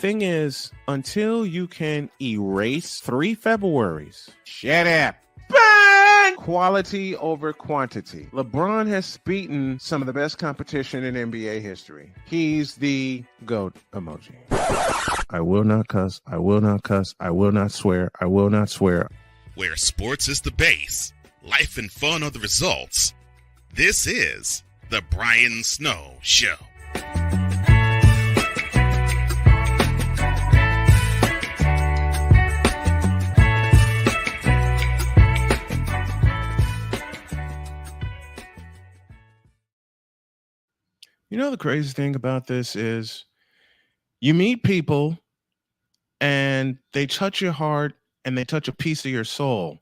thing is, until you can erase 3 Februaries, shut up. Bang! Quality over quantity. LeBron has beaten some of the best competition in NBA history. He's the GOAT emoji. I will not cuss. I will not cuss. I will not swear. I will not swear. Where sports is the base, life and fun are the results. This is the Brian Snow Show. You know, the crazy thing about this is you meet people and they touch your heart and they touch a piece of your soul.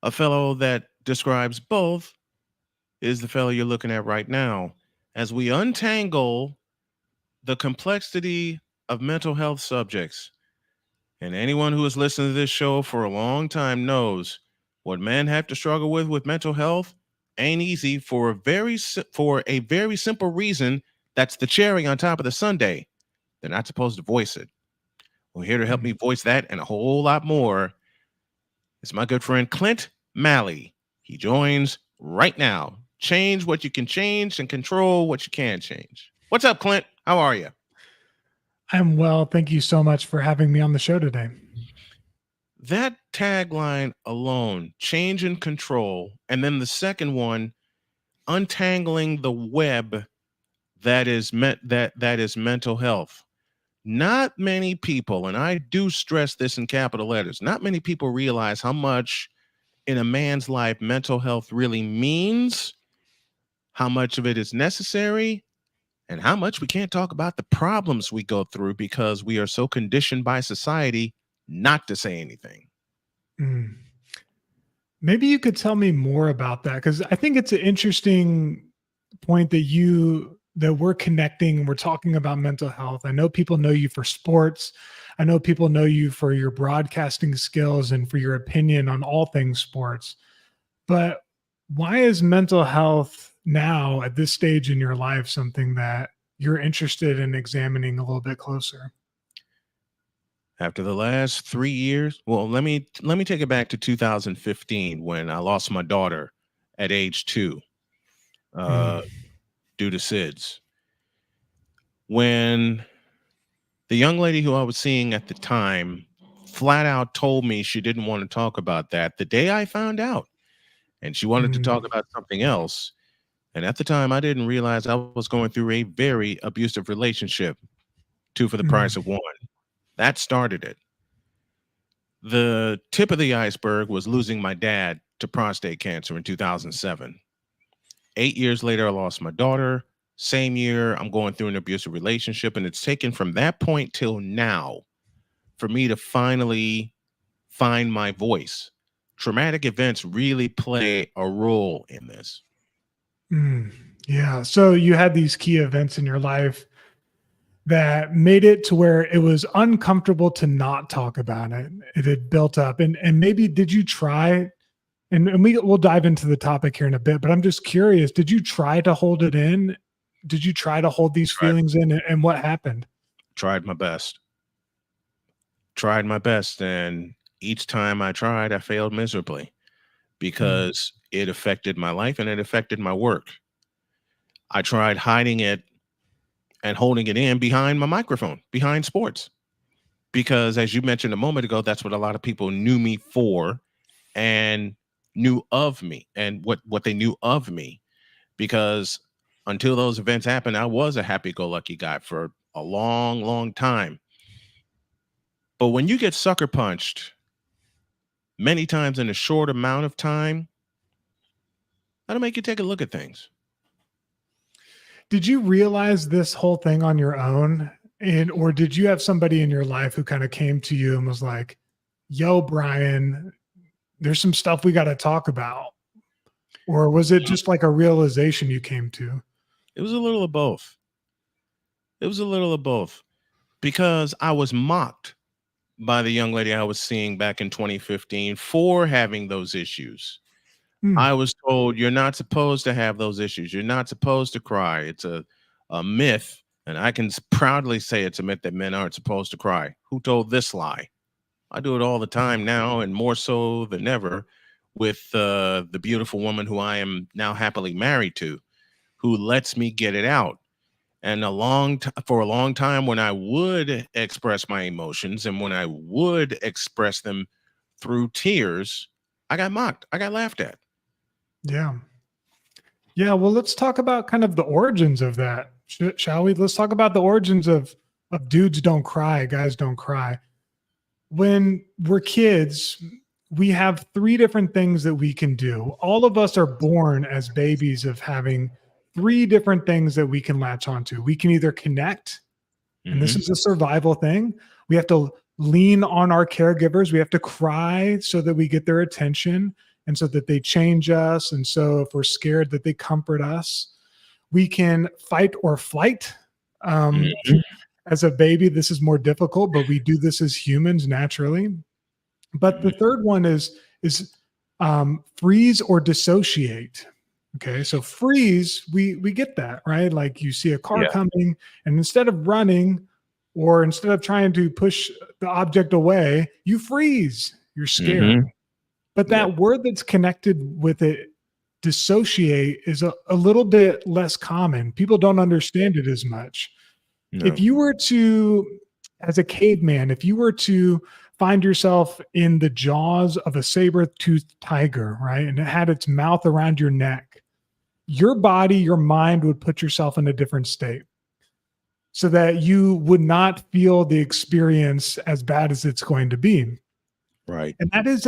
A fellow that describes both is the fellow you're looking at right now. As we untangle the complexity of mental health subjects, and anyone who has listened to this show for a long time knows what men have to struggle with mental health ain't easy for a very simple reason. That's the cherry on top of the sundae. They're not supposed to voice it. Well, here to help me voice that and a whole lot more is my good friend Clint Malley. He joins right now. Change what you can change and control what you can change. What's up, Clint? How are you? I'm well. Thank you so much for having me on the show today. That tagline alone, change and control, and then the second one, untangling the web that is mental health. Not many people, and I do stress this in capital letters, not many people realize how much in a man's life mental health really means, how much of it is necessary, and how much we can't talk about the problems we go through because we are so conditioned by society not to say anything. Maybe you could tell me more about that, because I think it's an interesting point that we're connecting and we're talking about mental health. I know people know you for sports. I know people know you for your broadcasting skills and for your opinion on all things sports. But why is mental health now at this stage in your life something that you're interested in examining a little bit closer? After the last 3 years, well, let me take it back to 2015 when I lost my daughter at age 2 due to SIDS. When the young lady who I was seeing at the time flat out told me she didn't want to talk about that the day I found out, and she wanted to talk about something else. And at the time, I didn't realize I was going through a very abusive relationship, 2 for the price of 1. That started it. The tip of the iceberg was losing my dad to prostate cancer in 2007. 8 years later, I lost my daughter. Same year, I'm going through an abusive relationship, and it's taken from that point till now for me to finally find my voice. Traumatic events really play a role in this. Yeah. So you had these key events in your life that made it to where it was uncomfortable to not talk about it. It had built up. And maybe did you try, and we'll dive into the topic here in a bit, but I'm just curious, did you try to hold it in? Did you try to hold these feelings in, and what happened? Tried my best. And each time I tried, I failed miserably because it affected my life and it affected my work. I tried hiding it and holding it in behind my microphone, behind sports. Because as you mentioned a moment ago, that's what a lot of people knew me for and knew of me and what they knew of me. Because until those events happened, I was a happy-go-lucky guy for a long, long time. But when you get sucker punched many times in a short amount of time, that'll make you take a look at things. Did you realize this whole thing on your own? Or did you have somebody in your life who kind of came to you and was like, yo, Brian, there's some stuff we got to talk about? Or was it just like a realization you came to? It was a little of both. Because I was mocked by the young lady I was seeing back in 2015 for having those issues. I was told, you're not supposed to have those issues. You're not supposed to cry. It's a myth And I can proudly say it's a myth that men aren't supposed to cry. Who told this lie? I do it all the time now, and more so than ever with the beautiful woman who I am now happily married to, who lets me get it out. And for a long time, when I would express my emotions and when I would express them through tears, I got mocked. I got laughed at. Yeah. Yeah. Well, let's talk about kind of the origins of that, shall we? Let's talk about the origins of dudes don't cry, guys don't cry. When we're kids, we have three different things that we can do. All of us are born as babies of having three different things that we can latch onto. We can either connect, and this is a survival thing. We have to lean on our caregivers. We have to cry so that we get their attention and so that they change us. And so if we're scared, that they comfort us. We can fight or flight. As a baby, this is more difficult, but we do this as humans naturally. But the third one is freeze or dissociate. Okay, so freeze, we get that, right? Like you see a car coming, and instead of running or instead of trying to push the object away, you freeze. You're scared. But that word that's connected with it, dissociate, is a little bit less common. People don't understand it as much. No. If you were to, as a caveman, if you were to find yourself in the jaws of a saber-toothed tiger, right, and it had its mouth around your neck, your body, your mind would put yourself in a different state so that you would not feel the experience as bad as it's going to be. Right. And that is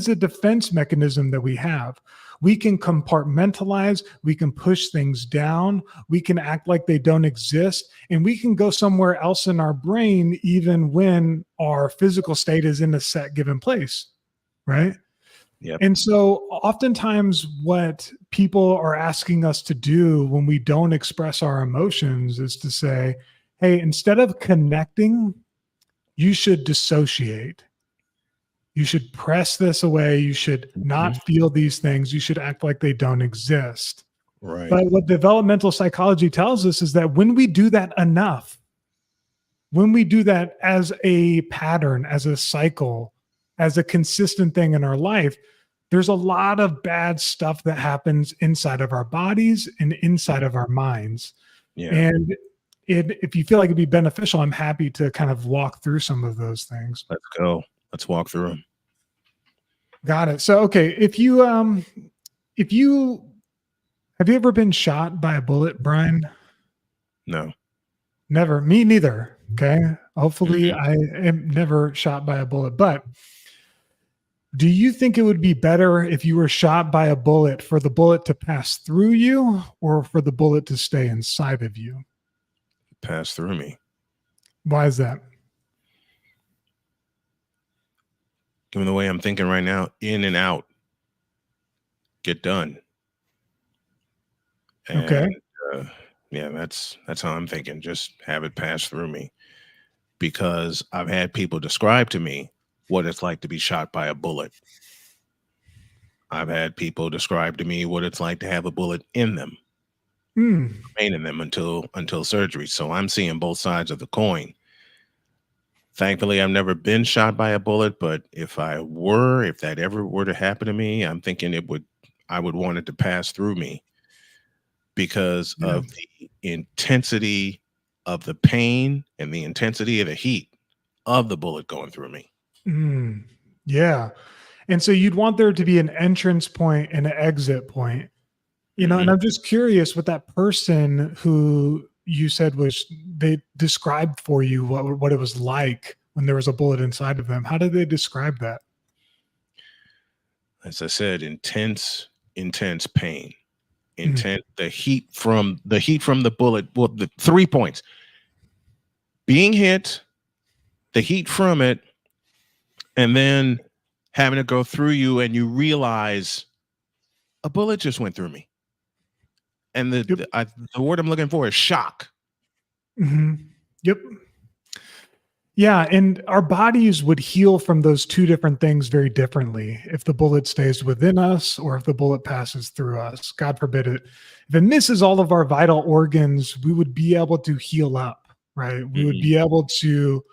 a defense mechanism that we have. We can compartmentalize, we can push things down, we can act like they don't exist, and we can go somewhere else in our brain even when our physical state is in a set given place, right? Yep. And so oftentimes what people are asking us to do when we don't express our emotions is to say, hey, instead of connecting, you should dissociate. You should press this away. You should not feel these things. You should act like they don't exist. Right. But what developmental psychology tells us is that when we do that enough, when we do that as a pattern, as a cycle, as a consistent thing in our life, there's a lot of bad stuff that happens inside of our bodies and inside of our minds. Yeah. And if you feel like it'd be beneficial, I'm happy to kind of walk through some of those things. Let's go. Let's walk through them. Got it. So, okay. If you have you ever been shot by a bullet, Brian? No. Never. Me neither. Okay. Hopefully I am never shot by a bullet, but do you think it would be better if you were shot by a bullet for the bullet to pass through you or for the bullet to stay inside of you? Pass through me. Why is that? Given the way I'm thinking right now, in and out, get done. And, okay. Yeah, that's how I'm thinking. Just have it pass through me, because I've had people describe to me what it's like to be shot by a bullet. I've had people describe to me what it's like to have a bullet in them, remain in them until surgery. So I'm seeing both sides of the coin. Thankfully, I've never been shot by a bullet, but if that ever were to happen to me, I'm thinking I would want it to pass through me because of the intensity of the pain and the intensity of the heat of the bullet going through me. Yeah. And so you'd want there to be an entrance point and an exit point, and I'm just curious with that person who you said they described for you what it was like when there was a bullet inside of them. How did they describe that? As I said, intense pain, the heat from the bullet. Well, the 3 points: being hit, the heat from it, and then having it go through you, and you realize a bullet just went through me. And the word I'm looking for is shock. Yep. Yeah, and our bodies would heal from those two different things very differently if the bullet stays within us or if the bullet passes through us. God forbid it. If it misses all of our vital organs, we would be able to heal up, right? We would Mhm. be able to,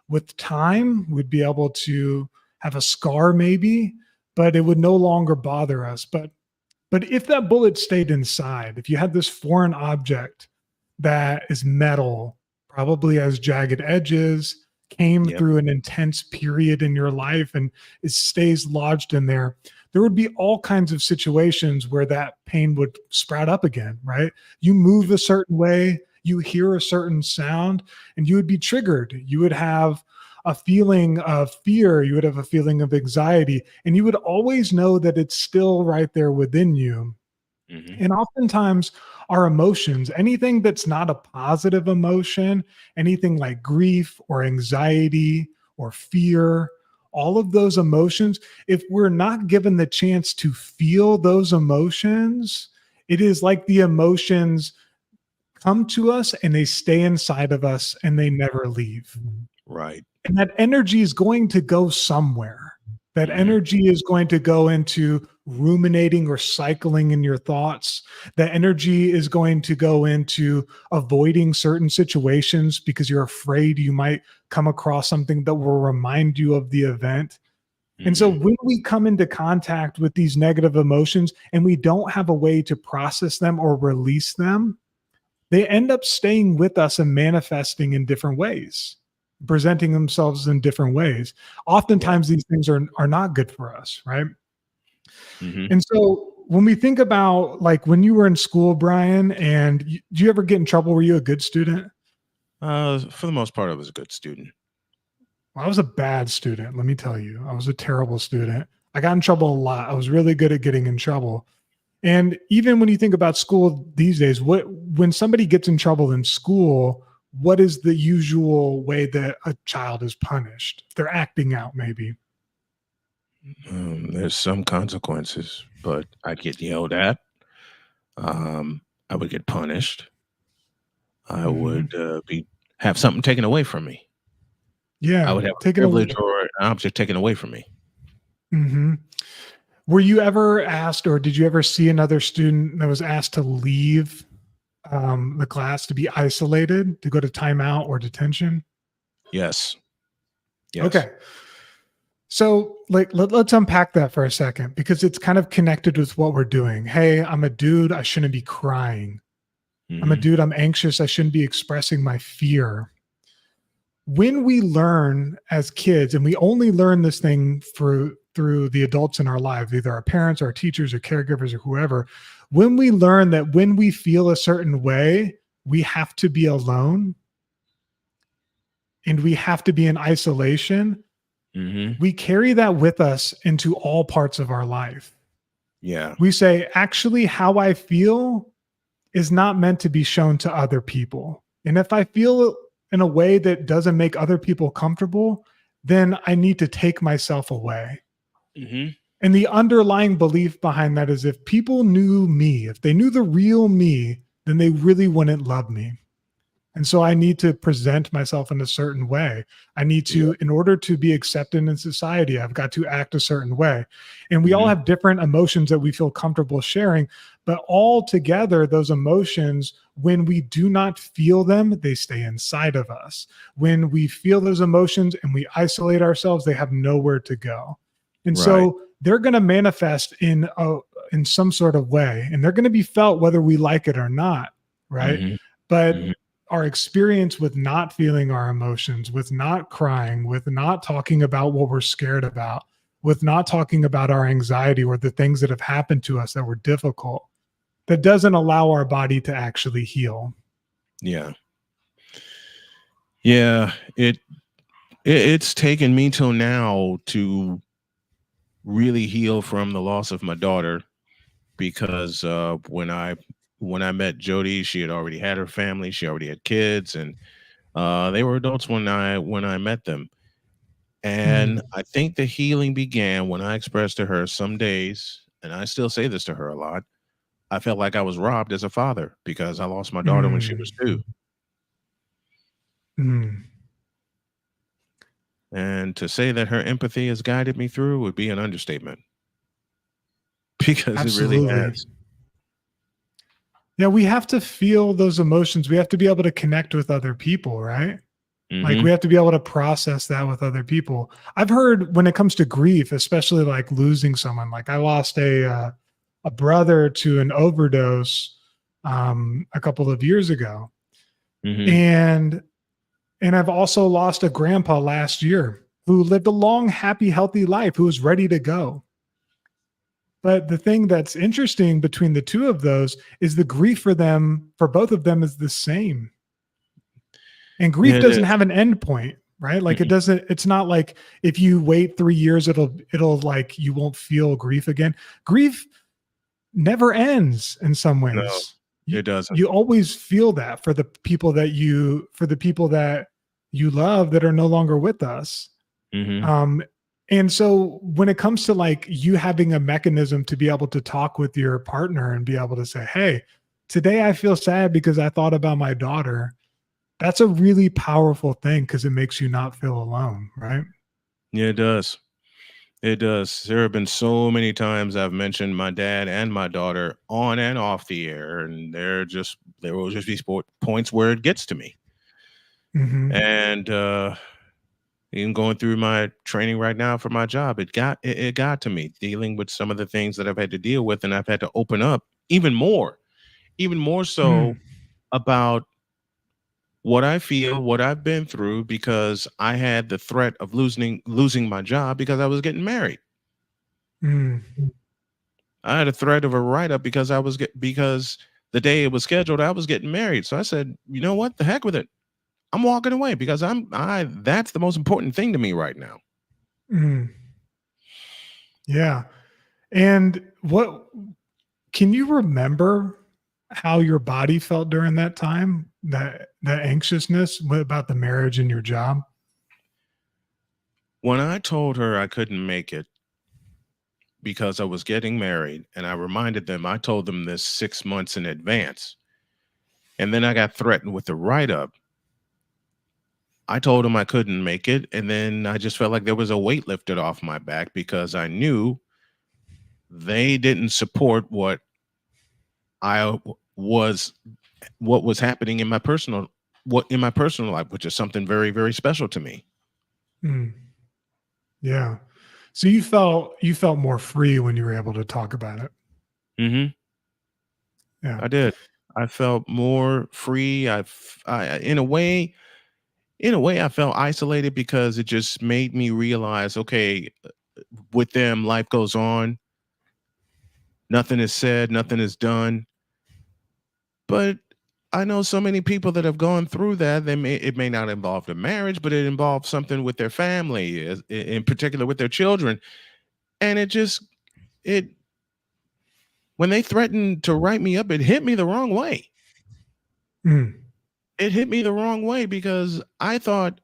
with time, we'd be able to have a scar maybe, but it would no longer bother us. But if that bullet stayed inside, if you had this foreign object that is metal, probably has jagged edges, came Yep. through an intense period in your life and it stays lodged in there, there would be all kinds of situations where that pain would sprout up again, right? You move a certain way, you hear a certain sound, and you would be triggered. You would have a feeling of fear, you would have a feeling of anxiety, and you would always know that it's still right there within you. Mhm. And oftentimes, our emotions, anything that's not a positive emotion, anything like grief or anxiety or fear, all of those emotions, if we're not given the chance to feel those emotions, it is like the emotions come to us and they stay inside of us and they never leave. Right. And that energy is going to go somewhere. That Mhm. energy is going to go into ruminating or cycling in your thoughts. That energy is going to go into avoiding certain situations because you're afraid you might come across something that will remind you of the event. And so Mhm. when we come into contact with these negative emotions and we don't have a way to process them or release them, they end up staying with us and manifesting in different ways, presenting themselves in different ways. Yeah. Oftentimes, these things are not good for us, right? Mhm. And so, when we think about like when you were in school, Brian, and do you ever get in trouble? Were you a good student? For the most part, I was a good student. Well, I was a bad student. Let me tell you, I was a terrible student. I got in trouble a lot. I was really good at getting in trouble. And even when you think about school these days, what when somebody gets in trouble in school, what is the usual way that a child is punished? If they're acting out, maybe. There's some consequences, but I'd get yelled at. I would get punished. I Hmm. would be have something taken away from me. I Yeah, would have take a it privilege away. or an object taken away from me. Hmm. Were you ever asked, or did you ever see another student that was asked to leave the class to be isolated, to go to timeout or detention? Yes. Yes. Okay. So, like, let's unpack that for a second because it's kind of connected with what we're doing. Hey, I'm a dude. I shouldn't be crying. I'm a Mhm. dude. I'm anxious. I shouldn't be expressing my fear. When we learn as kids, and we only learn this thing through the adults in our lives, either our parents, our teachers, or caregivers, or whoever, when we learn that when we feel a certain way, we have to be alone and we have to be in isolation, Mhm. we carry that with us into all parts of our life. Yeah. We say, actually, how I feel is not meant to be shown to other people. And if I feel in a way that doesn't make other people comfortable, then I need to take myself away. Mhm. And the underlying belief behind that is if people knew me, if they knew the real me, then they really wouldn't love me. And so I need to present myself in a certain way. I need Yeah. to, in order to be accepted in society, I've got to act a certain way. And we all Mhm. have different emotions that we feel comfortable sharing, but all together, those emotions, when we do not feel them, they stay inside of us. When we feel those emotions and we isolate ourselves, they have nowhere to go. And Right. so they're going to manifest in some sort of way, and they're going to be felt whether we like it or not, right? Mhm. But Mhm. our experience with not feeling our emotions, with not crying, with not talking about what we're scared about, with not talking about our anxiety or the things that have happened to us that were difficult, that doesn't allow our body to actually heal. Yeah. Yeah. It's taken me till now to really heal from the loss of my daughter because when I met Jody, she had already had her family, she already had kids, and they were adults when I met them. And Mm, I think the healing began when I expressed to her some days, and I still say this to her a lot. I felt like I was robbed as a father because I lost my daughter when she was mm, 2. mm. And to say that her empathy has guided me through would be an understatement because it really Absolutely. has. Yeah, we have to feel those emotions. We have to be able to connect with other people, right? Like we Hmm. have to be able to process that with other people. I've heard when it comes to grief, especially like losing someone, like I lost a brother to an overdose a couple of years ago. Hmm. And I've also lost a grandpa last year who lived a long, happy, healthy life, who was ready to go. But the thing that's interesting between the two of those is the grief for them, for both of them, is the same. And Yeah, grief it doesn't is. have an end point, right? Like it Mm-mm. doesn't, it's not like if you wait 3 years, it'll like you won't feel grief again. Grief never ends in some No, ways. You, it doesn't. you always feel that for the people that you love that are no longer with us. Hmm. Um, and so when it comes to like you having a mechanism to be able to talk with your partner and be able to say, hey, today I feel sad because I thought about my daughter. That's a really powerful thing because it makes you not feel alone, right? Yeah, it does. It does. There have been so many times I've mentioned my dad and my daughter on and off the air, and there will just be points where it gets to me. Hmm. And even going through my training right now for my job, it got to me dealing with some of the things that I've had to deal with, and I've had to open up even more so Mm, about what I feel, what I've been through, because I had the threat of losing my job because I was getting married. mm, I had a threat of a write up because the day it was scheduled, I was getting married. So I said, you know what, the heck with it. I'm walking away because I that's the most important thing to me right now. mm. Yeah. And what can you remember how your body felt during that time? That anxiousness about the marriage and your job? When I told her I couldn't make it because I was getting married, and I told them this 6 months in advance, and then I got threatened with the write up. I told them I couldn't make it, and then I just felt like there was a weight lifted off my back because I knew they didn't support I was what was happening in my personal life, which is something very, very special to me. Mm, yeah. So you felt more free when you were able to talk about it. Hmm. Yeah. I did. I felt more free. In a way, I felt isolated because it just made me realize, okay, with them, life goes on. Nothing is said, nothing is done. But I know so many people that have gone through that. It may not involve the marriage, but it involves something with their family, in particular with their children. And it when they threatened to write me up, it hit me the wrong way. Mm, It hit me the wrong way because I thought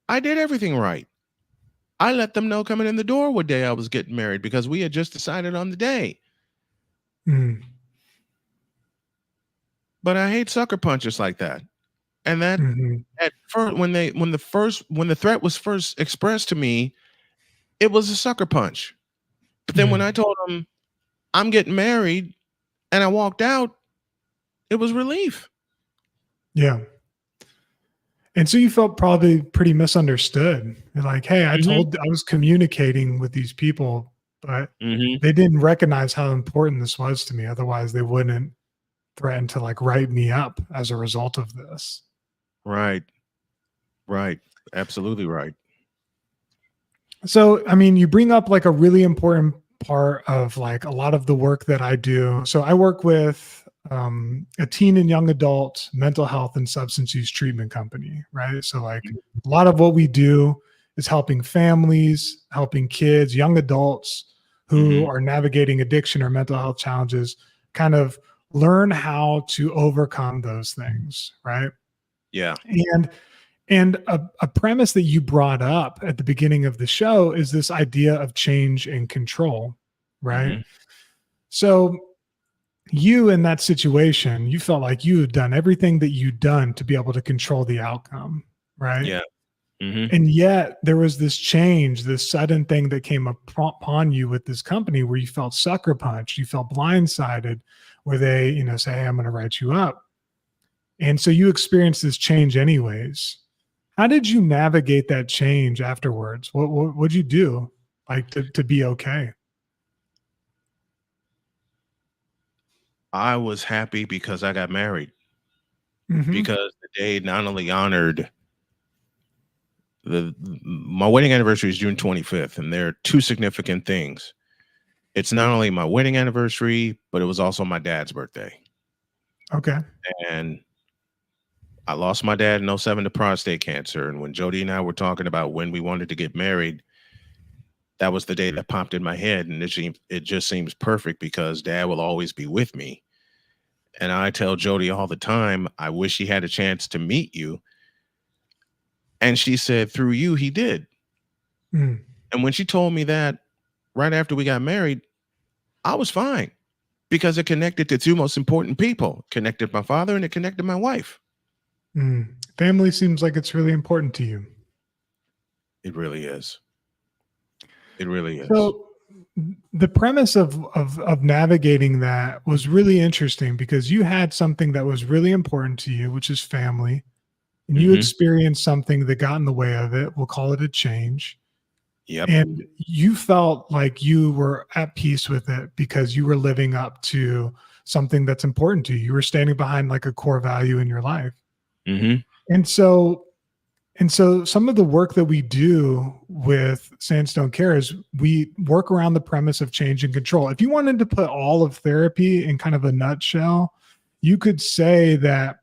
I did everything right. I let them know coming in the door what day I was getting married because we had just decided on the day. mm, But I hate sucker punches like that. And that mhm, at first when the threat was first expressed to me, it was a sucker punch. But then when I mm. told them I'm getting married and I walked out, it was relief. Yeah. And so you felt probably pretty misunderstood. You're like, hey, Hmm. I was communicating with these people, but Hmm. they didn't recognize how important this was to me. Otherwise, they wouldn't threaten to like write me up as a result of this. Right. Right. Absolutely right. So, I mean, you bring up like a really important part of like a lot of the work that I do. So, I work with a teen and young adult mental health and substance use treatment company, right? So, like a lot of what we do is helping families, helping kids, young adults who Hmm. are navigating addiction or mental health challenges kind of learn how to overcome those things, right? Yeah. And a premise that you brought up at the beginning of the show is this idea of change and control, right? Hmm. So you in that situation, you felt like you had done everything that you'd done to be able to control the outcome, right? Yeah. Mm-hmm. And yet there was this change, this sudden thing that came upon you with this company where you felt sucker punched, you felt blindsided, where they, say, hey, I'm going to write you up. And so you experienced this change anyways. How did you navigate that change afterwards? What'd you do like to be okay? I was happy because I got married, Mm-hmm. because the day not only honored my wedding anniversary is June 25th, and there are two significant things. It's not only my wedding anniversary, but it was also my dad's birthday. Okay. And I lost my dad in '07 to prostate cancer. And when Jody and I were talking about when we wanted to get married, that was the day that popped in my head. And it just seems perfect because dad will always be with me. And I tell Jody all the time, I wish he had a chance to meet you. And she said, through you, he did. Mm. And when she told me that right after we got married, I was fine because it connected the two most important people. It connected my father and it connected my wife. Mm. Family seems like it's really important to you. It really is. It really is. So the premise of navigating that was really interesting because you had something that was really important to you, which is family, and you Mhm. experienced something that got in the way of it. We'll call it a change. Yep. And you felt like you were at peace with it because you were living up to something that's important to you. You were standing behind like a core value in your life. Mm-hmm. And so some of the work that we do with Sandstone Care is we work around the premise of change and control. If you wanted to put all of therapy in kind of a nutshell, you could say that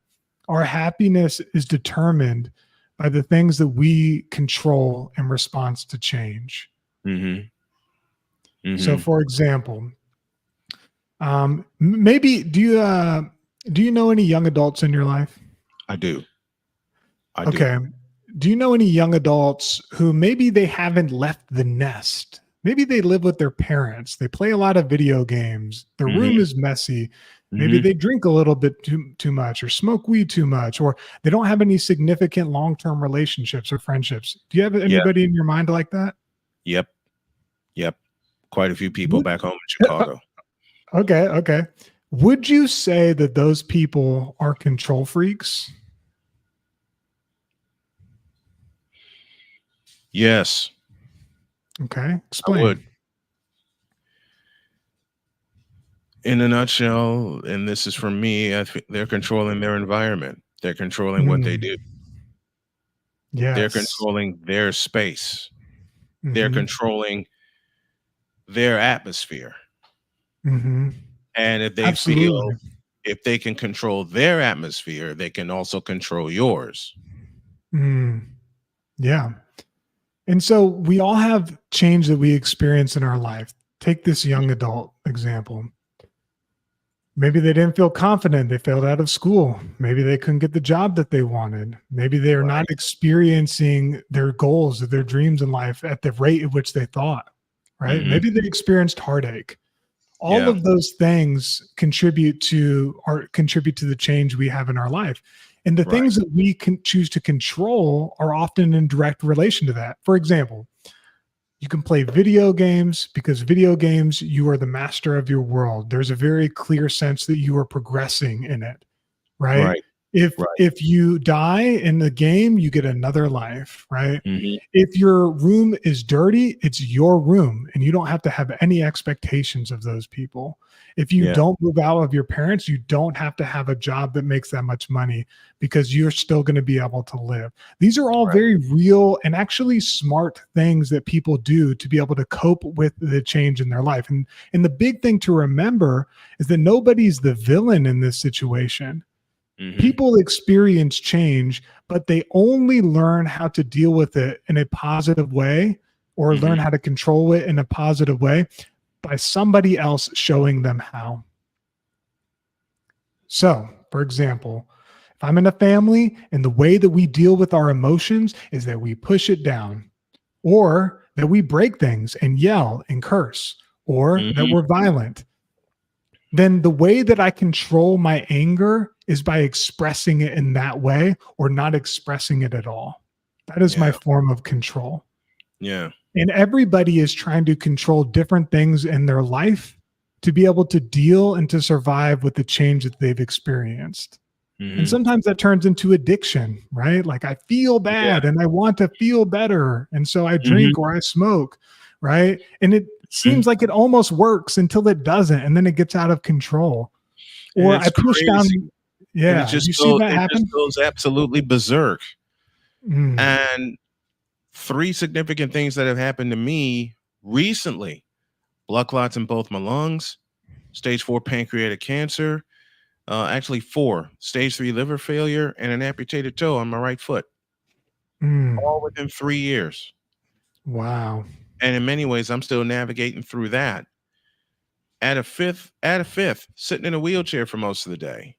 our happiness is determined by the things that we control in response to change. Mm-hmm. Mm-hmm. So, for example, maybe do you know any young adults in your life? I do. Okay. Do you know any young adults who maybe they haven't left the nest? Maybe they live with their parents. They play a lot of video games. Their room is messy. Maybe Mm-hmm. they drink a little bit too much or smoke weed too much, or they don't have any significant long-term relationships or friendships. Do you have Yeah. anybody in your mind like that? Yep. Yep. Quite a few people Would- back home in Chicago. Okay. Would you say that those people are control freaks? Yes, Okay. I Explain. would. In a nutshell, and this is from me, they're controlling their environment. They're controlling what they do. They're Yes. controlling their space. They're Mhm. controlling their atmosphere. Mhm. And if they Absolutely. feel if they can control their atmosphere, they can also control yours. Mm. Yeah. And so we all have change that we experience in our life. Take this young adult example. Maybe they didn't feel confident. They failed out of school. Maybe they couldn't get the job that they wanted. Maybe they're Right. not experiencing their goals or their dreams in life at the rate at which they thought, right? Mhm. Maybe they experienced heartache. All Yeah. of those things contribute to the change we have in our life. And the Right. things that we can choose to control are often in direct relation to that. For example, you can play video games because video games, you are the master of your world. There's a very clear sense that you are progressing in it, right? Right. If Right. if you die in the game, you get another life, right? Mhm. If your room is dirty, it's your room and you don't have to have any expectations of those people. If you Yeah. don't move out of your parents, you don't have to have a job that makes that much money because you're still going to be able to live. These are all Right. very real and actually smart things that people do to be able to cope with the change in their life. And the big thing to remember is that nobody's the villain in this situation. Mhm. People experience change, but they only learn how to deal with it in a positive way or learn Mhm. how to control it in a positive way by somebody else showing them how. So, for example, if I'm in a family and the way that we deal with our emotions is that we push it down, or that we break things and yell and curse, or that Mhm. we're violent, then the way that I control my anger is by expressing it in that way or not expressing it at all. That is my Yeah. form of control. Yeah. And everybody is trying to control different things in their life to be able to deal and to survive with the change that they've experienced. And Hmm. sometimes that turns into addiction, right? Like I feel Yeah. bad and I want to feel better. And so I Hmm. drink or I smoke, right? And it Hmm. seems like it almost works until it doesn't. And then it gets out of control. And Or I it's push crazy. down. And it Yeah. just You see that it just happen? goes absolutely berserk. Mm, And three significant things that have happened to me recently: blood clots in both my lungs, stage 4 pancreatic cancer, actually four, stage 3 liver failure, and an amputated toe on my right foot, mm, all within 3 years. wow. And in many ways, I'm still navigating through that. At a fifth, sitting in a wheelchair for most of the day.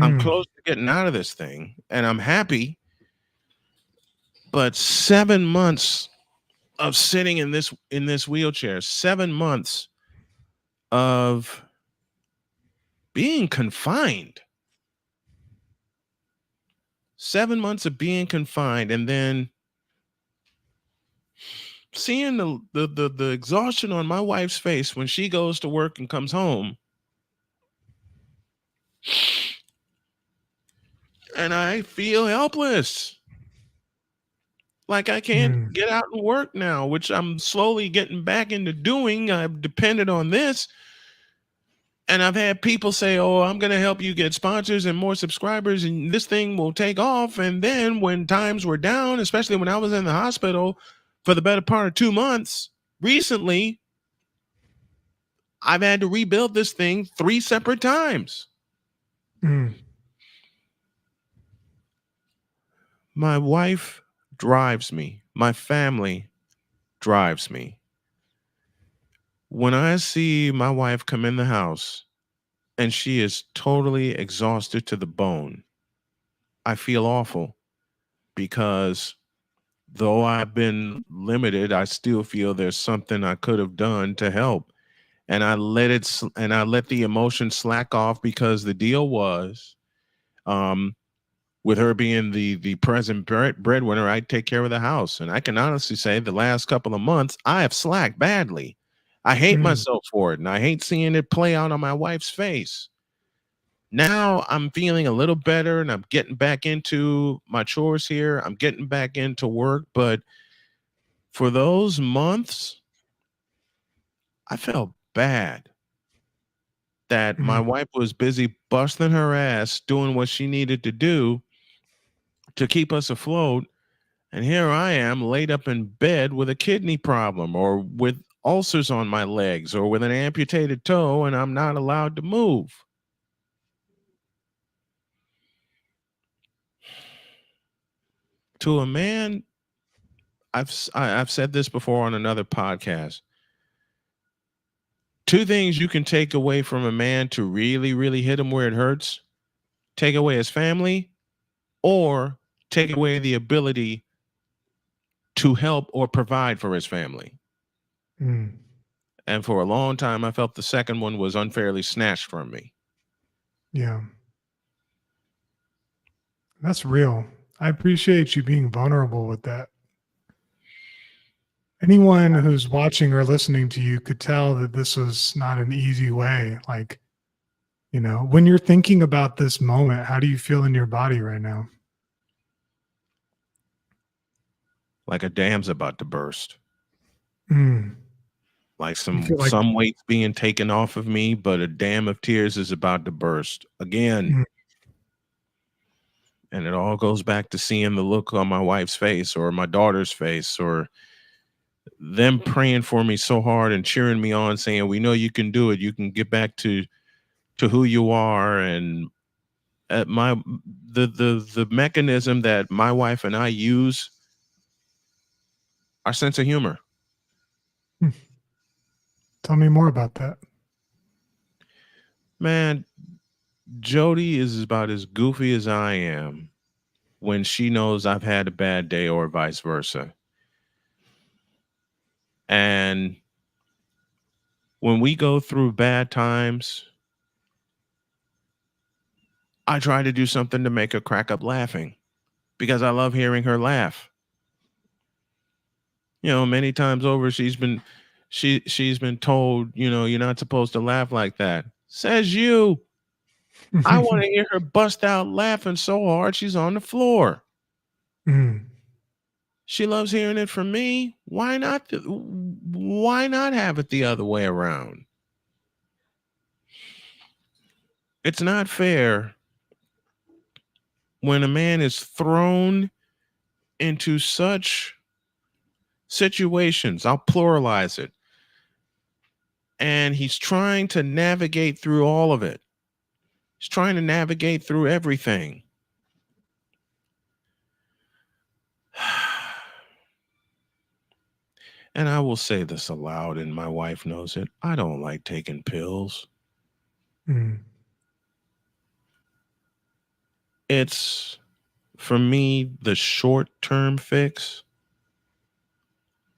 I'm Mm, close to getting out of this thing, and I'm happy. But 7 months of sitting in this wheelchair, 7 months of being confined, 7 months of being confined, and then seeing the exhaustion on my wife's face when she goes to work and comes home, and I feel helpless. Like I can't mm, get out and work now, which I'm slowly getting back into doing. I've depended on this. And I've had people say, "Oh, I'm going to help you get sponsors and more subscribers, and this thing will take off." And then when times were down, especially when I was in the hospital for the better part of 2 months, recently, I've had to rebuild this thing 3 separate times. mm, My wife drives me. My family drives me. When I see my wife come in the house and she is totally exhausted to the bone, I feel awful because though I've been limited, I still feel there's something I could have done to help. And I let the emotion slack off because the deal was, um, with her being the present breadwinner, I'd take care of the house. And I can honestly say the last couple of months, I have slacked badly. I hate mm, myself for it, and I hate seeing it play out on my wife's face. Now I'm feeling a little better and I'm getting back into my chores here. I'm getting back into work. But for those months, I felt bad that my mm. wife was busy busting her ass doing what she needed to do to keep us afloat. And here I am laid up in bed with a kidney problem or with ulcers on my legs or with an amputated toe, and I'm not allowed to move. To a man, I've said this before on another podcast. Two things you can take away from a man to really, really hit him where it hurts: take away his family or take away the ability to help or provide for his family. Mm. And for a long time, I felt the second one was unfairly snatched from me. Yeah, that's real. I appreciate you being vulnerable with that. Anyone who's watching or listening to you could tell that this was not an easy way. Like, when you're thinking about this moment, how do you feel in your body right now? Like a dam's about to burst. Mm. Like You some feel like, some weight's being taken off of me, but a dam of tears is about to burst again. mm, And it all goes back to seeing the look on my wife's face or my daughter's face or them praying for me so hard and cheering me on, saying, "We know you can do it. You can get back to who you are." And at my the mechanism that my wife and I use, our sense of humor. mm. Tell me more about that. Man, Jody is about as goofy as I am when she knows I've had a bad day or vice versa. And when we go through bad times, I try to do something to make her crack up laughing. because I love hearing her laugh. Many times over she's been told, you're not supposed to laugh like that. Says you. I want to hear her bust out laughing so hard she's on the floor. Mm. She loves hearing it from me. Why not? Why not have it the other way around? It's not fair when a man is thrown into such situations. I'll pluralize it. And he's trying to navigate through all of it. He's trying to navigate through everything. And I will say this aloud, and my wife knows it. I don't like taking pills. Mm. It's, for me, the short-term fix.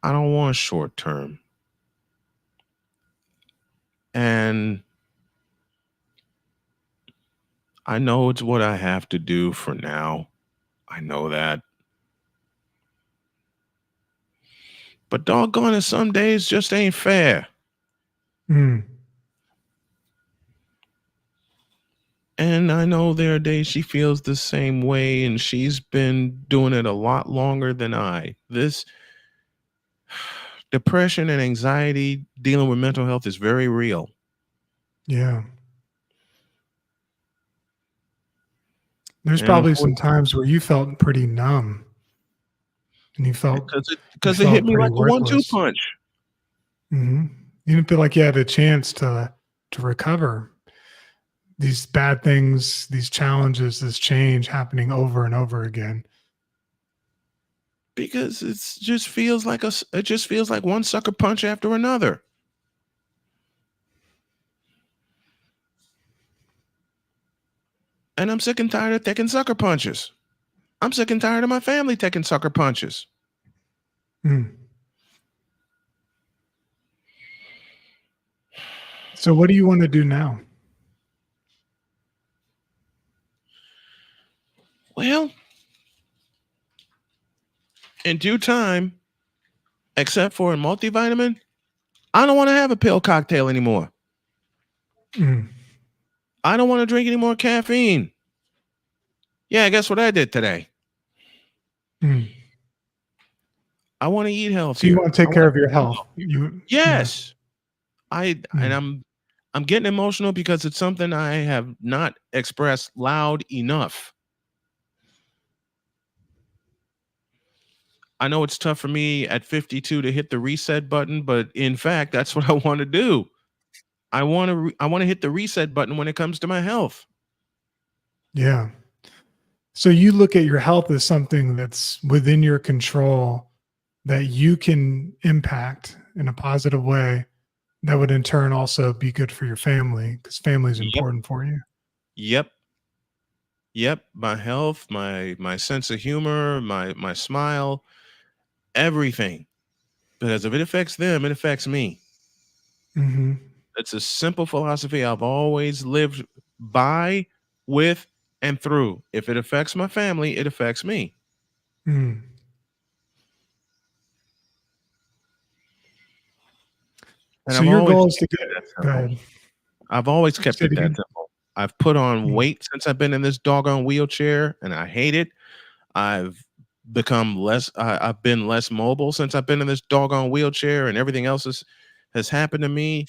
I don't want short-term. And I know it's what I have to do for now. I know that. But doggone it, some days just ain't fair. Mm. And I know there are days she feels the same way, and she's been doing it a lot longer than I. This depression and anxiety, dealing with mental health, is very real. Yeah. There's And probably some times where you felt pretty numb and you because it hit me like a 1-2 punch. Mm-hmm. You didn't feel like you had a chance to recover. These bad things, these challenges, this change happening over and over again. Because it just feels like one sucker punch after another. And I'm sick and tired of taking sucker punches. I'm sick and tired of my family taking sucker punches. Mm. So what do you want to do now? Well, in due time, except for a multivitamin, I don't want to have a pill cocktail anymore. Mm. I don't want to drink any more caffeine. Yeah, guess what I did today? Mm. I want to eat healthy. So you want to take care of your health. Yes. Yeah. And I'm getting emotional because it's something I have not expressed loud enough. I know it's tough for me at 52 to hit the reset button, but in fact, that's what I want to do. I want to hit the reset button when it comes to my health. Yeah. So you look at your health as something that's within your control that you can impact in a positive way that would in turn also be good for your family, because family is important for you. Yep. My health, my sense of humor, my smile, everything. Because if it affects them, it affects me. Mm-hmm. It's a simple philosophy I've always lived by, with, and through. If it affects my family, it affects me. Mm. And So I've your always goal is to kept get it that go simple. ahead. I've always kept Say it it that again. simple. I've put on Mm. weight since I've been in this doggone wheelchair, and I hate it. I've become less. I've been less mobile since I've been in this doggone wheelchair, and everything else has happened to me.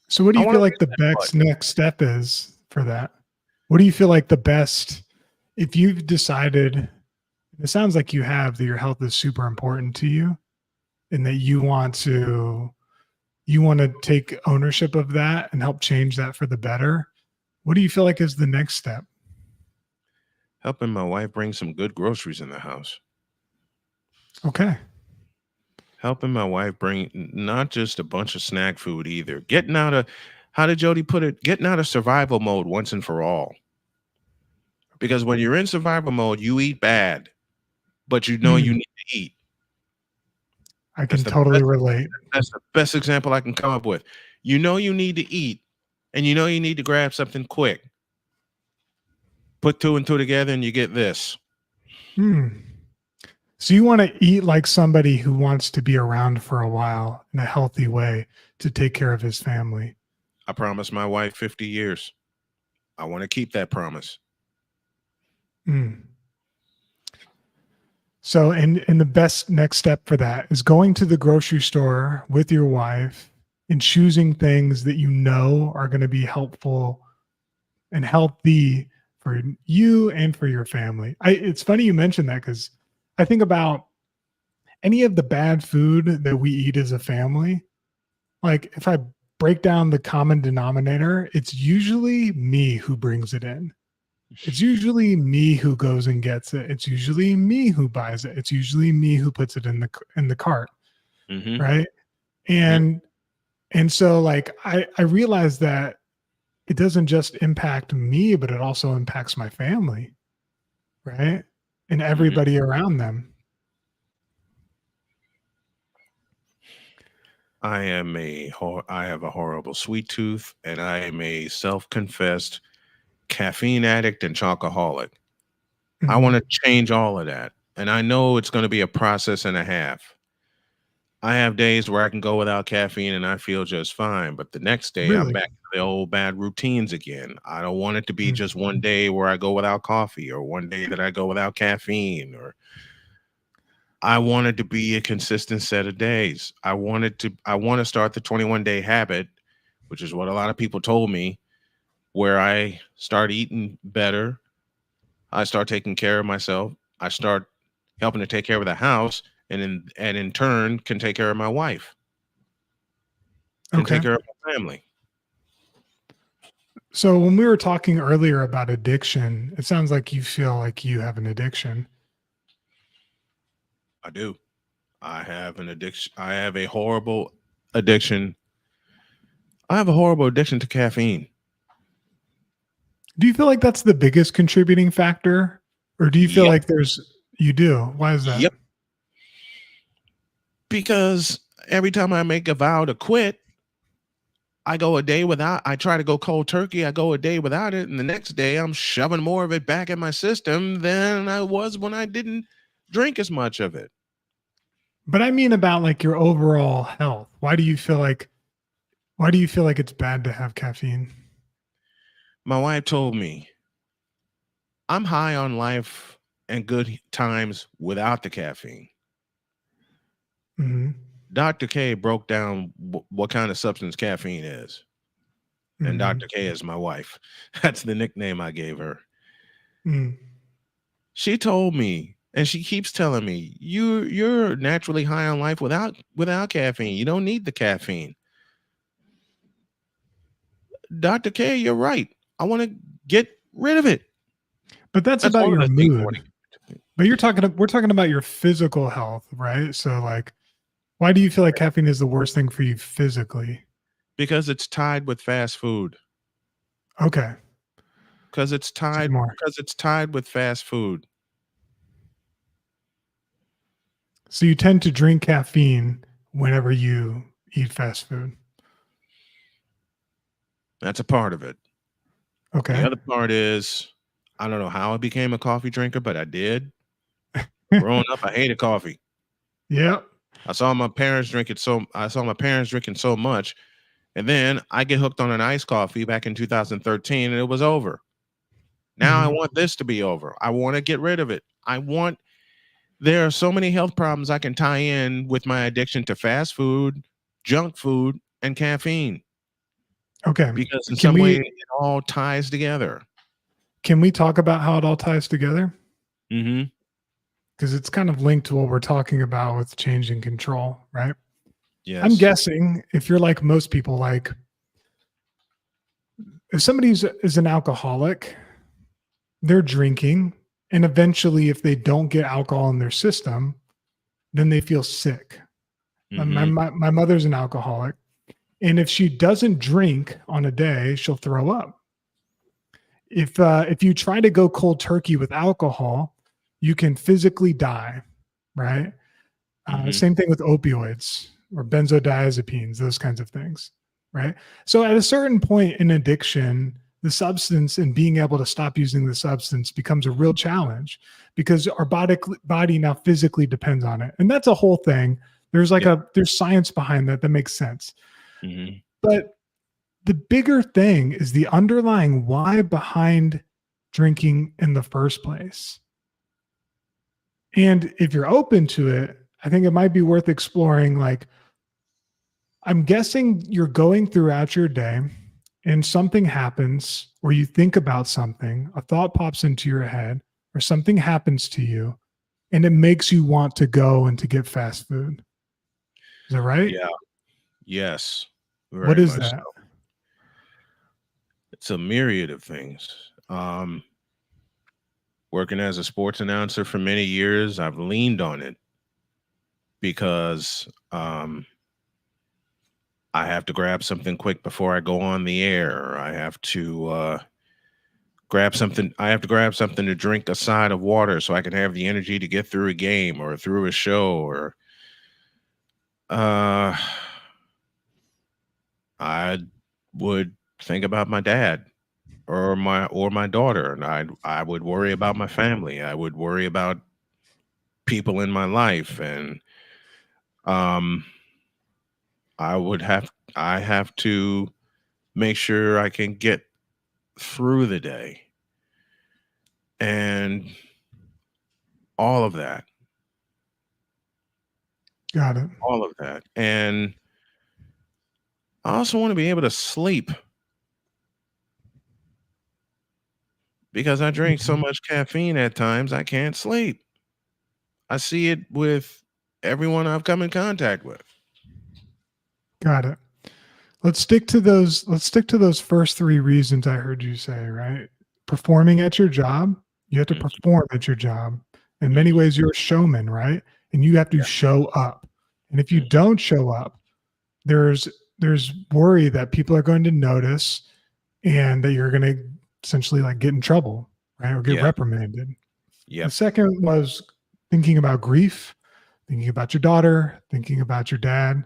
So what do I you wanna feel like the reset best next step is for that? What do you feel like the best, if you've decided, it sounds like you have, that your health is super important to you and that you want to take ownership of that and help change that for the better. What do you feel like is the next step? helping my wife bring some good groceries in the house. Okay. Helping my wife bring not just a bunch of snack food either. Getting out of, how did Jody put it? Getting out of survival mode once and for all. Because when you're in survival mode, you eat bad, but you know you need to eat. I can totally relate. That's the best example I can come up with. You know you need to eat, and you know you need to grab something quick. Put two and two together and you get this. Hmm. So you want to eat like somebody who wants to be around for a while in a healthy way to take care of his family. I promised my wife 50 years. I want to keep that promise. Hmm. So, and the best next step for that is going to the grocery store with your wife and choosing things that you know are going to be helpful and healthy for you and for your family. It's funny you mentioned that because I think about any of the bad food that we eat as a family. Like if I break down the common denominator, it's usually me who brings it in. It's usually me who goes and gets it. It's usually me who buys it. It's usually me who puts it in the cart, Mm-hmm. right? And so like I realized that it doesn't just impact me, but it also impacts my family, right? And everybody around them. I have a horrible sweet tooth, and I am a self-confessed caffeine addict and chocoholic. I Mhm. want to change all of that, and I know it's going to be a process and a half. I have days where I can go without caffeine and I feel just fine, but the next day I'm Really? back to the old bad routines again. I don't want it to be Mm. just one day where I go without coffee or one day that I go without caffeine, or I want it to be a consistent set of days. I want to start the 21-day habit, which is what a lot of people told me, where I start eating better. I start taking care of myself. I start helping to take care of the house, and in turn can take care of my wife, can Okay. take care of my family. So when we were talking earlier about addiction, it sounds like you feel like you have an addiction. I do. I have an addiction. I have a horrible addiction. I have a horrible addiction to caffeine. Do you feel like that's the biggest contributing factor? Or do you feel Yep. like you do? Why is that? Yep. Because every time I make a vow to quit, I go a day without, I try to go cold turkey. I go a day without it. And the next day I'm shoving more of it back in my system than I was when I didn't drink as much of it. But I mean about like your overall health. Why do you feel like it's bad to have caffeine? My wife told me I'm high on life and good times without the caffeine. Mhm. Dr. K broke down what kind of substance caffeine is. And Mhm. Dr. K is my wife. That's the nickname I gave her. Mm. She told me, and she keeps telling me, you're naturally high on life without caffeine. You don't need the caffeine. Dr. K, you're right. I want to get rid of it. But that's That's about one of your the things I want to mood. But we're talking about your physical health, right? So like why do you feel like caffeine is the worst thing for you physically? because it's tied with fast food. Okay. Because Say more. it's tied with fast food. So you tend to drink caffeine whenever you eat fast food. That's a part of it. The Okay. other part is I don't know how I became a coffee drinker, but I did. Growing up, I hated coffee. Yep. I saw my parents drinking so much, and then I get hooked on an iced coffee back in 2013, and it was over. Now I Mhm. want this to be over. I want to get rid of it. There are so many health problems I can tie in with my addiction to fast food, junk food, and caffeine Okay. because in Can some way we it all ties together. can we talk about how it all ties together? Mm-hmm. Because it's kind of linked to what we're talking about with change and control, right? I'm Yes. guessing if you're like most people, like if somebody is an alcoholic, they're drinking, and eventually, if they don't get alcohol in their system, then they feel sick. Mm-hmm. My mother's an alcoholic, and if she doesn't drink on a day, she'll throw up. If you try to go cold turkey with alcohol, you can physically die, right? Mm-hmm. Same thing with opioids or benzodiazepines, those kinds of things, right? So at a certain point in addiction, the substance and being able to stop using the substance becomes a real challenge because our body now physically depends on it. And that's a whole thing. There's like there's science behind that makes sense. Mm-hmm. But the bigger thing is the underlying why behind drinking in the first place. And if you're open to it, I think it might be worth exploring. Like, I'm guessing you're going throughout your day and something happens or you think about something, a thought pops into your head or something happens to you and it makes you want to go and to get fast food. Is that right? Yeah. Yes. What Very is much that? so. It's a myriad of things. Working as a sports announcer for many years, I've leaned on it because I have to grab something quick before I go on the air. Or I have to grab something. I have to grab something to drink a side of water so I can have the energy to get through a game or through a show. Or I would think about my dad or my daughter, and I would worry about my family. I would worry about people in my life, and um, I have to make sure I can get through the day and all of that, Got it. all of that. And I also want to be able to sleep because I drink so much caffeine at times I can't sleep. I see it with everyone I've come in contact with. Got it. Let's stick to those first three reasons I heard you say, right? Performing at your job. You have to Mhm. perform at your job. In many ways, you're a showman, right? And you have to show up. And if you Mhm. don't show up, there's worry that people are going to notice and that you're going to essentially like get in trouble, right? Or get Yeah. reprimanded. The Yep. second was thinking about grief, thinking about your daughter, thinking about your dad.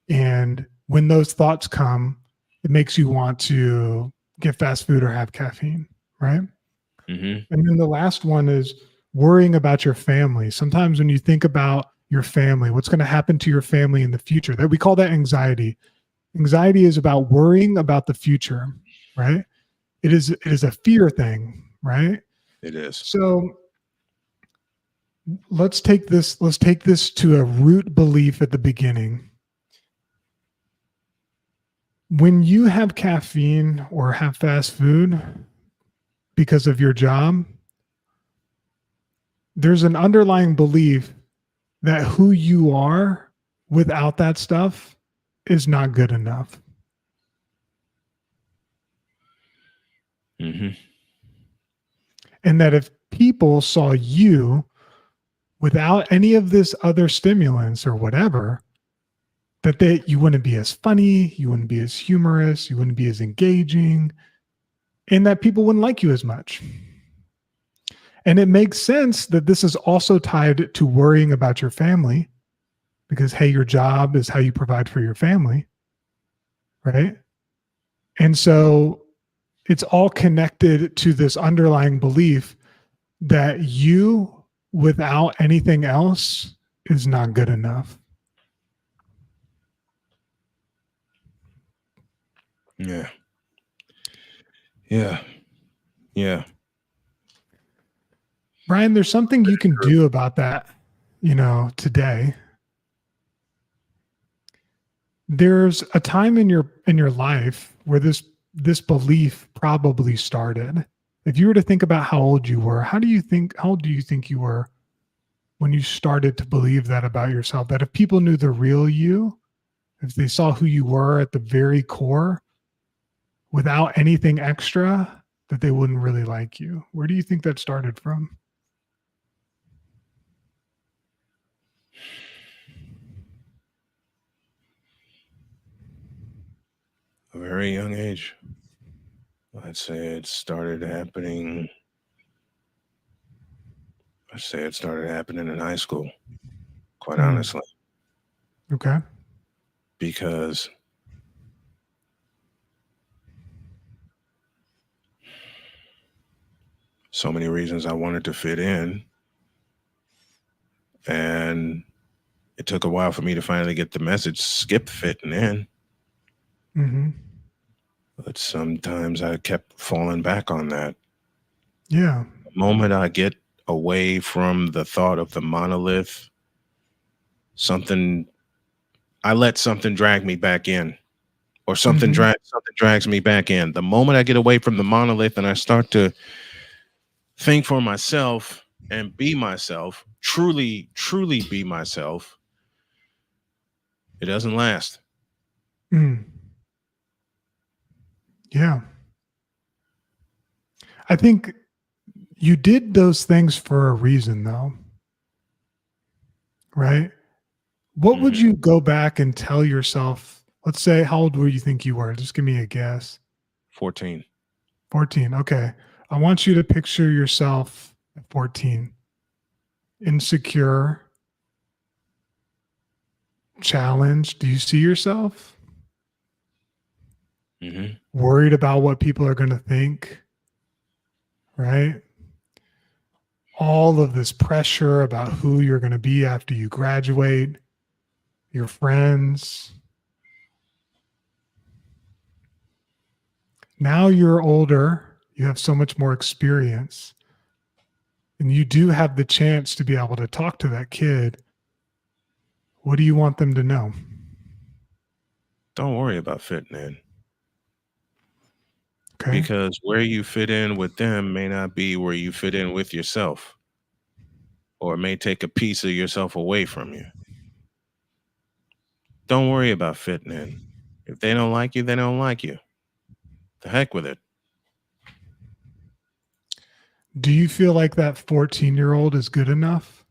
And when those thoughts come, it makes you want to get fast food or have caffeine, right? Hmm. And then the last one is worrying about your family. Sometimes when you think about your family, what's going to happen to your family in the future, that we call that anxiety. Anxiety is about worrying about the future, right? It is a fear thing, right? It is. So let's take this to a root belief at the beginning. When you have caffeine or have fast food because of your job, there's an underlying belief that who you are without that stuff is not good enough. Hmm. And that if people saw you without any of this other stimulants or whatever, that you wouldn't be as funny, you wouldn't be as humorous, you wouldn't be as engaging, and that people wouldn't like you as much. And it makes sense that this is also tied to worrying about your family because, hey, your job is how you provide for your family, right? And so it's all connected to this underlying belief that you, without anything else, is not good enough. Yeah. Yeah. Yeah. Brian, there's something you can do about that, today. There's a time in your life where this belief probably started. If you were to think about how old you were, how old do you think you were when you started to believe that about yourself? That if people knew the real you, if they saw who you were at the very core, without anything extra, that they wouldn't really like you. Where do you think that started from? A very young age. I'd say it started happening. I'd say it started happening in high school, quite honestly, Okay. because so many reasons I wanted to fit in. And it took a while for me to finally get the message, skip fitting in. Mm-hmm. But sometimes I kept falling back on that. Yeah. The moment I get away from the thought of the monolith, I let something drag me back in, or something Mm-hmm. drags me back in. The moment I get away from the monolith and I start to think for myself and be myself, truly, truly be myself, it doesn't last. Mm. Yeah. I think you did those things for a reason, though, right? What would Mhm. you go back and tell yourself? Let's say, how old were you think you were? Just give me a guess. 14. 14. Okay. I want you to picture yourself at 14, insecure, challenged. Do you see yourself Mhm. worried about what people are going to think? Right? All of this pressure about who you're going to be after you graduate, your friends. Now you're older, you have so much more experience, and you do have the chance to be able to talk to that kid. What do you want them to know? Don't worry about fitting in, Okay. because where you fit in with them may not be where you fit in with yourself, or it may take a piece of yourself away from you. Don't worry about fitting in. If they don't like you, they don't like you. The heck with it. Do you feel like that 14-year-old is good enough?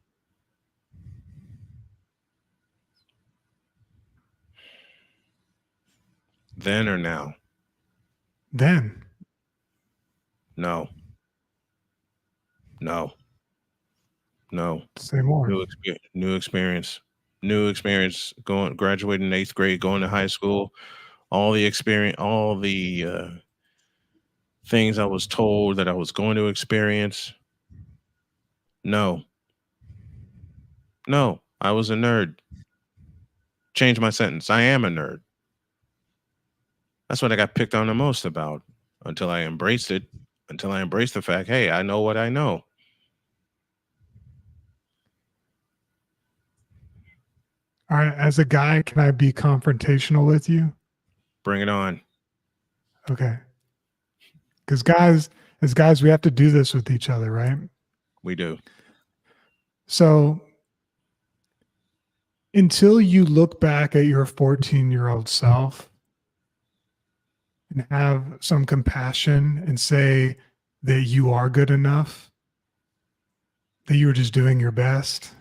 Then or now? Then No. No. No. say more. New experience. New experience. Going graduating in 8th grade, going to high school. All the experience, all the things I was told that I was going to experience. No. No. I was a nerd. Change my sentence. I am a nerd. That's what I got picked on the most about, until I embraced it. Until I embraced the fact, hey, I know what I know. All right. As a guy, can I be confrontational with you? Bring it on. Okay. Because guys, as guys, we have to do this with each other, right? We do. So until you look back at your 14-year-old self and have some compassion and say that you are good enough, that you were just doing your best,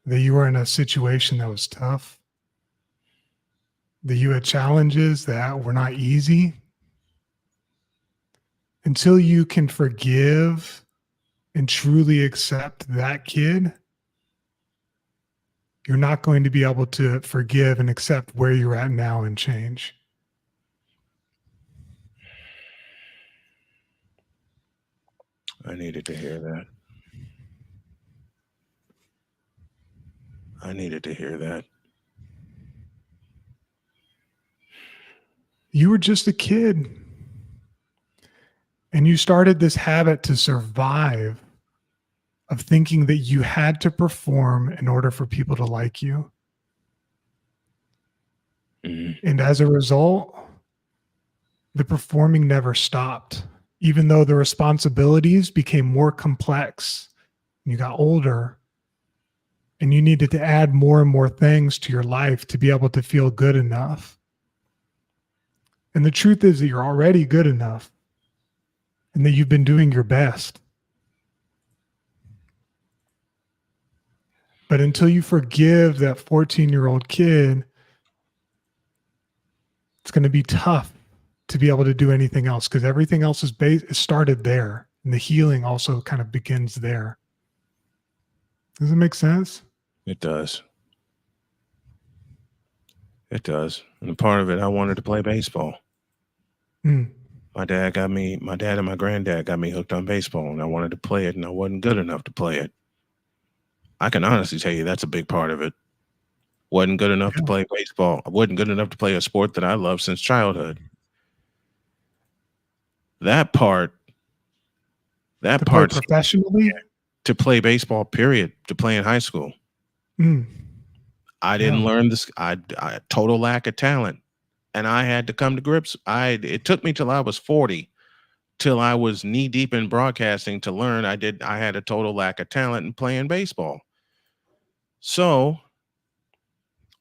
that you were in a situation that was tough, that you had challenges that were not easy, until you can forgive and truly accept that kid, you're not going to be able to forgive and accept where you're at now and change. I needed to hear that. I needed to hear that. You were just a kid and you started this habit to survive of thinking that you had to perform in order for people to like you. Mhm. And as a result, the performing never stopped, even though the responsibilities became more complex. You got older and you needed to add more and more things to your life to be able to feel good enough. And the truth is that you're already good enough and that you've been doing your best. But until you forgive that 14-year-old kid, it's going to be tough to be able to do anything else because everything else is started there. And the healing also kind of begins there. Does it make sense? It does. It does. And a part of it, I wanted to play baseball. Mm. My dad and my granddad got me hooked on baseball, and I wanted to play it, and I wasn't good enough to play it. I can honestly tell you that's a big part of it. Wasn't good enough to Yeah. play baseball. I wasn't good enough to play a sport that I love since childhood. That part, that To play part professionally? to play baseball, period, to play in high school. Mm, I yeah. didn't learn this. I total lack of talent, and I had to come to grips. It took me till I was 40, till I was knee deep in broadcasting to learn I had a total lack of talent in playing baseball. So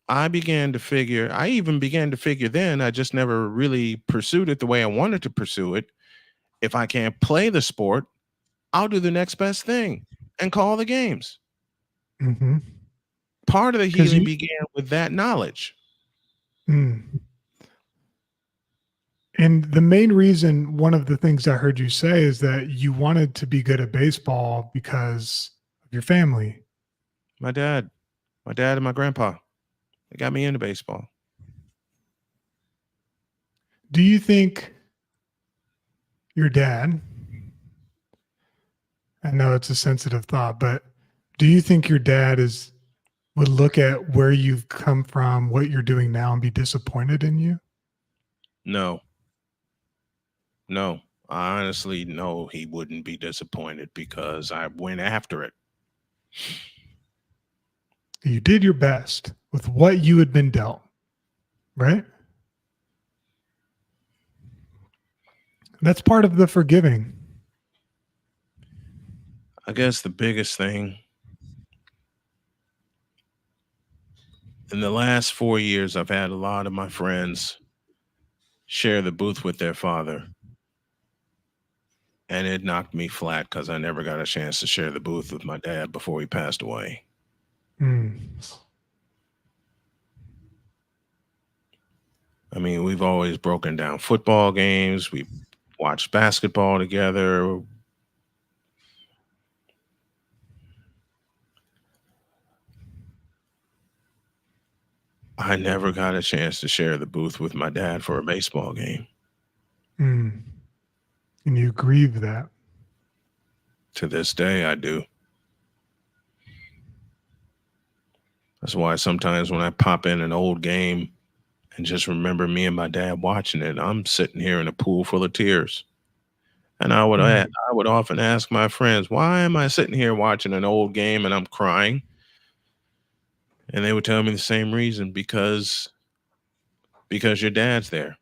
I even began to figure then, I just never really pursued it the way I wanted to pursue it. If I can't play the sport, I'll do the next best thing and call the games. Mm-hmm. Part of the Because healing began with that knowledge. mm. And the main reason, one of the things I heard you say is that you wanted to be good at baseball because of your family. My dad, my dad and my grandpa, they got me into baseball. Do you think your dad, I know it's a sensitive thought, but do you think your dad would look at where you've come from, what you're doing now, and be disappointed in you? No, no. I honestly know he wouldn't be disappointed because I went after it. You did your best with what you had been dealt, right? That's part of the forgiving. I guess the biggest thing in the last 4 years, I've had a lot of my friends share the booth with their father, and it knocked me flat because I never got a chance to share the booth with my dad before he passed away. Mm. I mean, we've always broken down football games, we watched basketball together. I never got a chance to share the booth with my dad for a baseball game. Mm. And you grieve that. To this day, I do. That's why sometimes when I pop in an old game and just remember me and my dad watching it, I'm sitting here in a pool full of tears. And Mm. I would often ask my friends, "Why am I sitting here watching an old game and I'm crying?" And they would tell me the same reason, because your dad's there.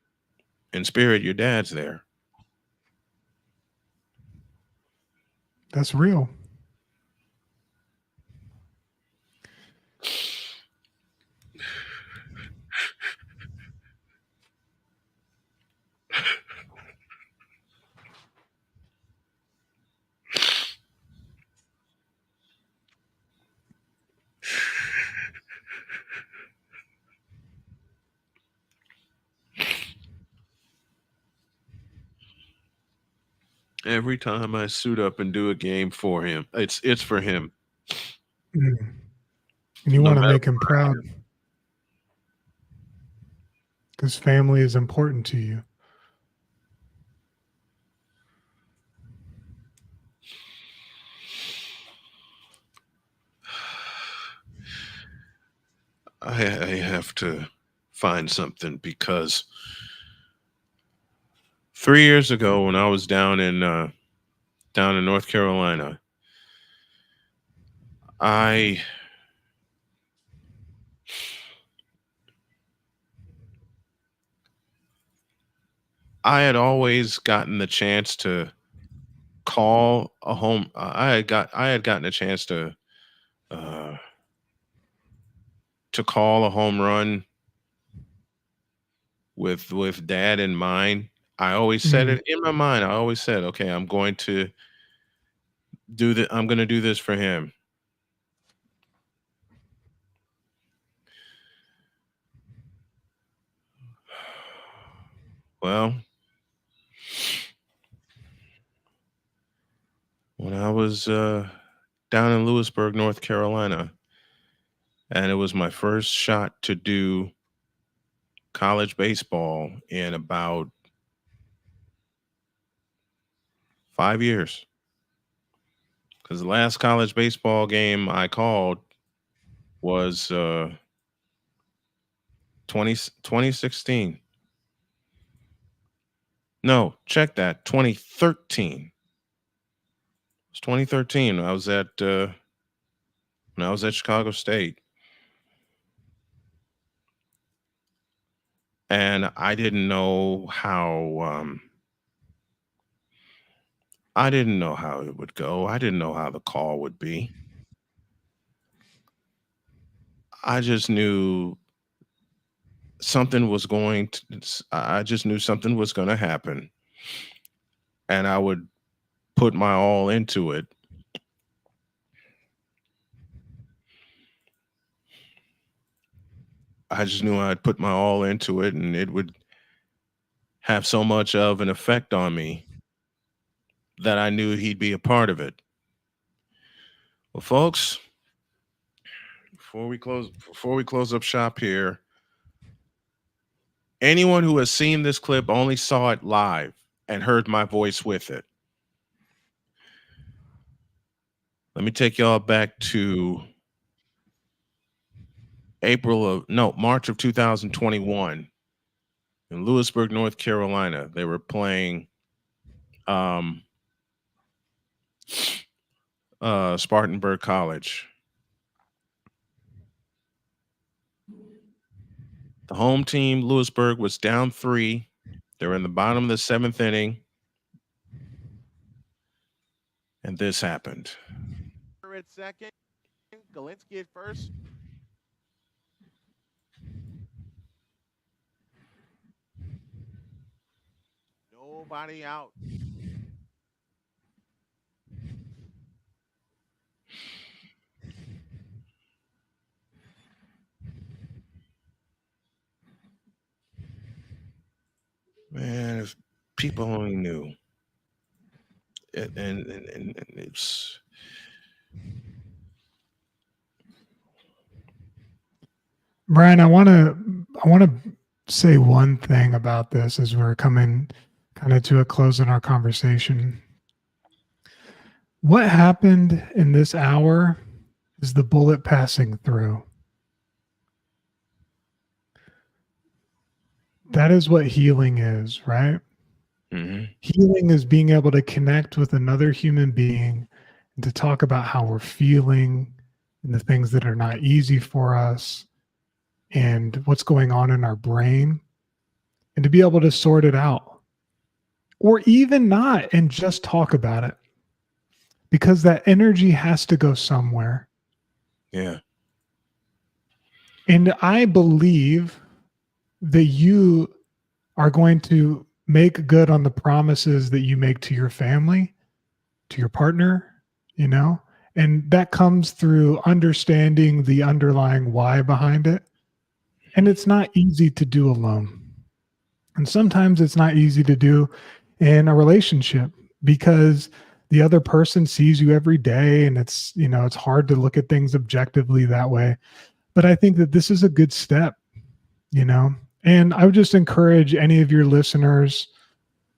In spirit, your dad's there. That's real. Every time I suit up and do a game for him, it's for him. Mm. And you No want to matter make him proud because family is important to you. I have to find something because 3 years ago when I was down in North Carolina, I I had always gotten the chance to call a home. I had gotten a chance uh, to call a home run with dad in mind. I always said Mm. it in my mind. I always said, okay, I'm going to do this for him. Well, when I was down in Lewisburg, North Carolina, and it was my first shot to do college baseball in about 5 years. Because the last college baseball game I called was 2016. No, check that. 2013. It's 2013. I was at when I was at Chicago State. And I didn't know how it would go. I didn't know how the call would be. I just knew something was going to happen, and I would put my all into it. I just knew I'd put my all into it, and it would have so much of an effect on me that I knew he'd be a part of it. Well, folks, before we close up shop here, anyone who has seen this clip only saw it live and heard my voice with it. Let me take y'all back to March of 2021 in Lewisburg, North Carolina. They were playing Spartanburg College. The home team, Lewisburg, was down 3. They were in the bottom of the 7th inning. And this happened. At second, Galinsky at first. Nobody out. Man, if people only knew. And it's Brian, I want to say one thing about this as we're coming kind of to a close in our conversation. What happened in this hour is the bullet passing through. That is what healing is, right? mm-hmm. Healing is being able to connect with another human being and to talk about how we're feeling and the things that are not easy for us and what's going on in our brain, and to be able to sort it out, or even not, and just talk about it, because that energy has to go somewhere. Yeah. And I believe that you are going to make good on the promises that you make to your family, to your partner, and that comes through understanding the underlying why behind it. And it's not easy to do alone. And sometimes it's not easy to do in a relationship because the other person sees you every day, and it's hard to look at things objectively that way. But I think that this is a good step, and I would just encourage any of your listeners,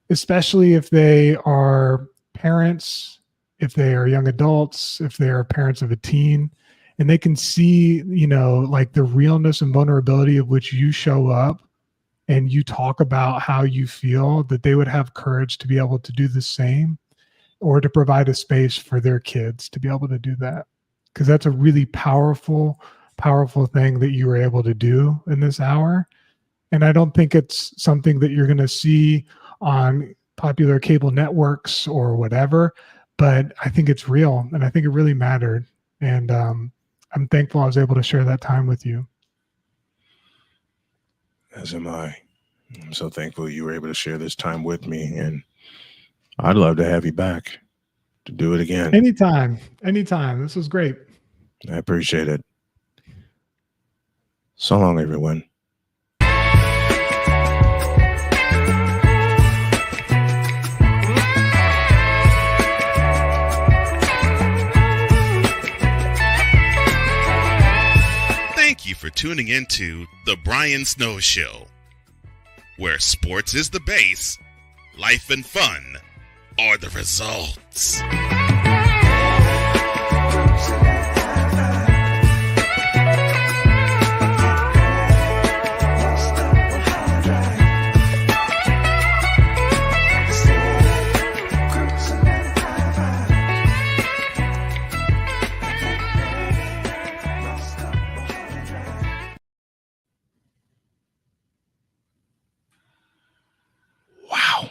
especially if they are parents, if they are young adults, if they are parents of a teen, and they can see, like the realness and vulnerability of which you show up and you talk about how you feel, that they would have courage to be able to do the same, or to provide a space for their kids to be able to do that. Because that's a really powerful thing that you were able to do in this hour. And I don't think it's something that you're going to see on popular cable networks or whatever, but I think it's real, and I think it really mattered. And I'm thankful I was able to share that time with you. As am I. I'm so thankful you were able to share this time with me, and I'd love to have you back to do it again. Anytime. This was great. I appreciate it. So long, everyone. Thank you for tuning into The Brian Snow Show, where sports is the base, life and fun or the results? Wow.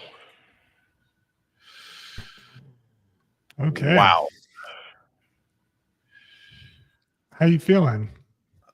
Okay. Wow. How you feeling?